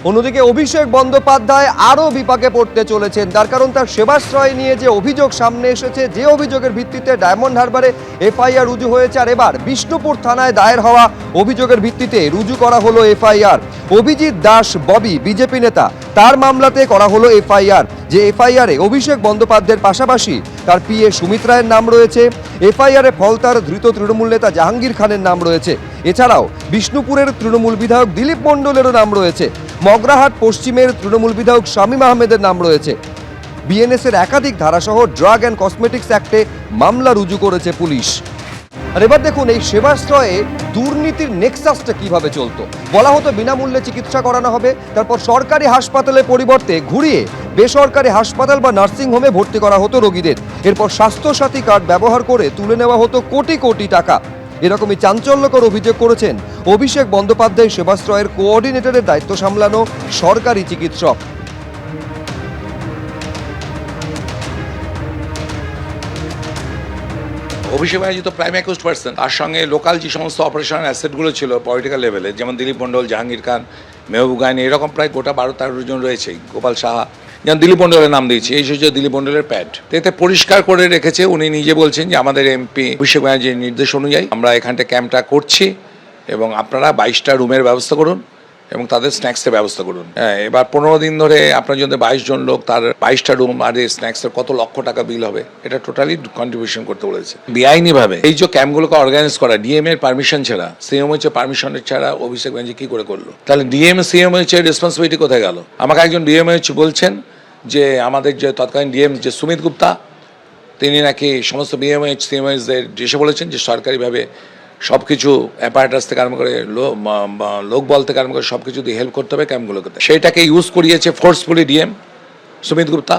অন্যদিকে অভিষেক বন্দ্যোপাধ্যায় আরও বিপাকে পড়তে চলেছেন, তার কারণ তার সেবাশ্রয় নিয়ে যে অভিযোগ সামনে এসেছে, যে অভিযোগের ভিত্তিতে ডায়মন্ড হারবারে এফআইআর রুজু হয়েছে, আর এবার বিষ্ণুপুর থানায় দায়ের হওয়া অভিযোগের ভিত্তিতে রুজু করা হলো এফআইআর। অভিজিৎ দাস ববি বিজেপি নেতা, তার মামলাতে করা হলো এফআইআর। যে এফআইআরে অভিষেক বন্দ্যোপাধ্যায়ের পাশাপাশি তার পিএ সুমিত রায়ের নাম রয়েছে। এফআইআরে ফলতার ধৃত তৃণমূল নেতা জাহাঙ্গীর খানের নাম রয়েছে। এছাড়াও বিষ্ণুপুরের তৃণমূল বিধায়ক দিলীপ মণ্ডলেরও নাম রয়েছে। মগরাহাট পশ্চিমের তৃণমূল বিধায়ক শামীম আহমেদের নাম রয়েছে। বিএনএসের একাধিক ধারাসহ ড্রাগ অ্যান্ড কসমেটিক্স অ্যাক্টে মামলা রুজু করেছে পুলিশ। আর এবার দেখুন এই সেবাশ্রয়ে দুর্নীতির নেক্সাসটা কিভাবে চলতো। বলা হতো বিনামূল্যে চিকিৎসা করানো হবে, তারপর সরকারি হাসপাতালের পরিবর্তে ঘুরিয়ে বেসরকারি হাসপাতাল বা নার্সিংহোমে ভর্তি করা হতো রোগীদের। এরপর স্বাস্থ্যসাথী কার্ড ব্যবহার করে তুলে নেওয়া হতো কোটি কোটি টাকা। এরকমই চাঞ্চল্যকর অভিযোগ করেছেন অভিষেক বন্দ্যোপাধ্যায় সেবাশ্রয়ের কোঅর্ডিনেটরের দায়িত্ব সামলানো সরকারি চিকিৎসক। অভিষেক ব্যানার্জি তো প্রাইম অ্যাকিউজড পার্সন, তার সঙ্গে লোকাল যে সমস্ত অপারেশন অ্যাসেটগুলো ছিল পলিটিক্যাল লেভেলে, যেমন দিলীপ মণ্ডল, জাহাঙ্গীর খান, মেহবুব গাইনি, এরকম প্রায় গোটা 12-13 জন রয়েছেই, গোপাল সাহা, যেমন দিলীপ মণ্ডলের নাম দিয়েছি, এই হচ্ছে দিলীপ মণ্ডলের প্যাড। এতে পরিষ্কার করে রেখেছে, উনি নিজে বলছেন যে আমাদের এমপি অভিষেক ব্যানার্জির নির্দেশ অনুযায়ী আমরা এখানটা ক্যাম্পটা করছি এবং আপনারা 22টা রুমের ব্যবস্থা করুন এবং তাদের স্ন্যাক্সের ব্যবস্থা করুন। হ্যাঁ, এবার 15 দিন ধরে আপনার যদি 22 জন লোক, তার 22টা রুম আর এই স্ন্যাক্সের কত লক্ষ টাকা বিল হবে, এটা টোটালি কন্ট্রিবিউশন করতে বলেছে। বেআইনিভাবে এই যে ক্যাম্পগুলোকে অর্গানাইজ করা ডিএম এর পারমিশন ছাড়া, সিএমএইচ এর পারমিশনের ছাড়া অভিষেক ব্যানার্জি কি করে করলো? তাহলে ডিএম সিএমএইচ এর রেসপন্সিবিলিটি কোথায় গেল? আমাকে একজন ডিএমএইচ বলছেন যে আমাদের যে তৎকালীন ডিএম যে সুমিত গুপ্তা, তিনি নাকি সমস্ত বিএমএইচ সিএমএইচদের এসে বলেছেন যে সরকারিভাবে সব কিছু অ্যাপারেটাস থেকে আরম্ভ করে লোকবল থেকে আরম্ভ করে সব কিছু দিয়ে হেল্প করতে হবে ক্যাম্পগুলোকে। সেইটাকে ইউজ করিয়েছে ফোর্সফুলি ডিএম সুমিত গুপ্তা।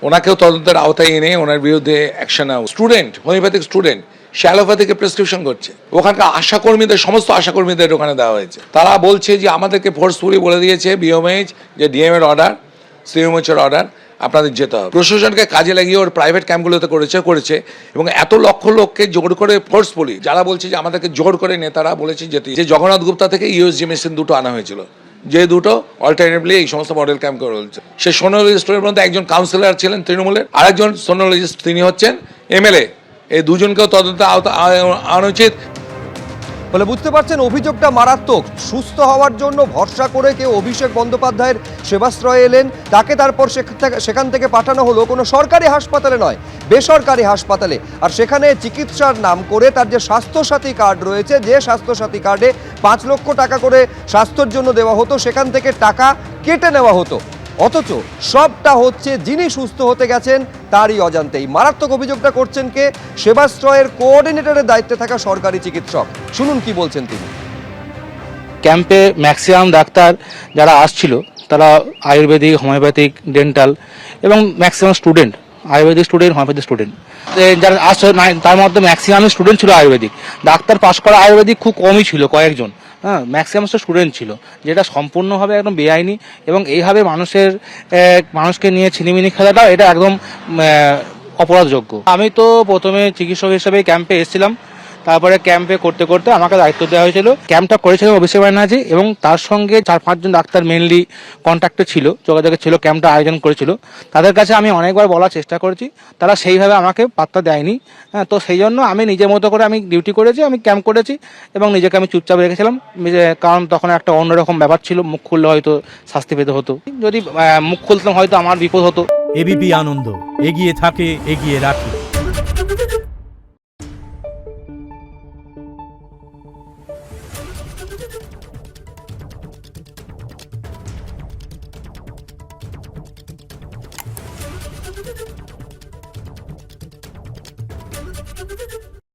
ওনাকেও তদন্তের আওতায় এনে ওনার বিরুদ্ধে অ্যাকশন নেওয়া। স্টুডেন্ট, হোমিওপ্যাথিক স্টুডেন্ট, সে অ্যালোপ্যাথিকে প্রেসক্রিপশন করছে। ওখানকার আশাকর্মীদের, সমস্ত আশাকর্মীদের ওখানে দেওয়া হয়েছে। তারা বলছে যে আমাদেরকে ফোর্সফুলি বলে দিয়েছে বিএমএইচ যে ডিএম এর অর্ডার, সিএমএইচ এর অর্ডার, আপনাদের যেতে হবে। প্রশাসনকে কাজে লাগিয়ে ওর প্রাইভেট ক্যাম্পগুলোতে করেছে এবং এত লক্ষ লোককে জোর করে ফোর্সফুলি, যারা বলছে যে আমাদেরকে জোর করে নেতারা বলেছে যেতে, যে জগন্নাথ গুপ্তা থেকে ইউএসজি মেশিন দুটো আনা হয়েছিল, যে দুটো অল্টারনেটিভলি এই সমস্ত মডেল ক্যাম্প করে বলছে। সে সোনোলজিস্টের মধ্যে একজন কাউন্সিলর ছিলেন তৃণমূলের, আরেকজন সোনোলজিস্ট, তিনি হচ্ছেন এমএলএ। এই দুজনকেও তদন্তে আনা উচিত। বলে বুঝতে পারছেন অভিযোগটা মারাত্মক। সুস্থ হওয়ার জন্য ভরসা করে কেউ অভিষেক বন্দ্যোপাধ্যায়ের সেবাশ্রয়ে এলেন, তাকে তারপর সেখান থেকে পাঠানো হলো কোনো সরকারি হাসপাতালে নয়, বেসরকারি হাসপাতালে। আর সেখানে চিকিৎসার নাম করে তার যে স্বাস্থ্যসাথী কার্ড রয়েছে, যে স্বাস্থ্যসাথী কার্ডে 5 লক্ষ টাকা করে স্বাস্থ্যের জন্য দেওয়া হতো, সেখান থেকে টাকা কেটে নেওয়া হতো। অথচ সবটা হচ্ছে যিনি সুস্থ হতে গেছেন তারই অজান্তেই। মারাত্মক অভিযোগটা করছেন কে? সেবাশ্রয়ের কোঅর্ডিনেটরের দায়িত্বে থাকা সরকারি চিকিৎসক। শুনুন কি বলছেন তিনি। ক্যাম্পে ম্যাক্সিমাম ডাক্তার যারা আসছিল তারা আয়ুর্বেদিক, হোমিওপ্যাথিক, ডেন্টাল এবং maximum student, Ayurvedic student, homeopathic student, যারা আসছে তার মধ্যে ম্যাক্সিমাম স্টুডেন্ট ছিল আয়ুর্বেদিক। ডাক্তার পাস করা আয়ুর্বেদিক খুব কমই ছিল, কয়েকজন। হ্যাঁ, ম্যাক্সিমাম স্টুডেন্ট ছিল, যেটা সম্পূর্ণভাবে একদম বেআইনি। এবং এইভাবে মানুষকে নিয়ে ছিনিমিনি খেলাটা এটা একদম অপরাধযোগ্য। আমি তো প্রথমে চিকিৎসক হিসেবে ক্যাম্পে এসেছিলাম, তারপরে ক্যাম্পে করতে করতে আমাকে দায়িত্ব দেওয়া হয়েছিল। ক্যাম্পটা করেছিলেন অভিষেক ব্যানার্জি এবং তার সঙ্গে 4-5 জন ডাক্তার মেনলি কন্ট্যাক্টে ছিল, যোগাযোগে ছিল, ক্যাম্পটা আয়োজন করেছিল। তাদের কাছে আমি অনেকবার বলার চেষ্টা করেছি, তারা সেইভাবে আমাকে পাত্তা দেয়নি। হ্যাঁ, তো সেই জন্য আমি নিজের মতো করে আমি ডিউটি করেছি, আমি ক্যাম্প করেছি এবং নিজেকে আমি চুপচাপ রেখেছিলাম, কারণ তখন একটা অন্যরকম ব্যাপার ছিল। মুখ খুললে হয়তো শাস্তি পেতে হতো, যদি মুখ খুলতাম হয়তো আমার বিপদ হতো। এবিপি আনন্দ, এগিয়ে থাকে, এগিয়ে রাখে। Thank you.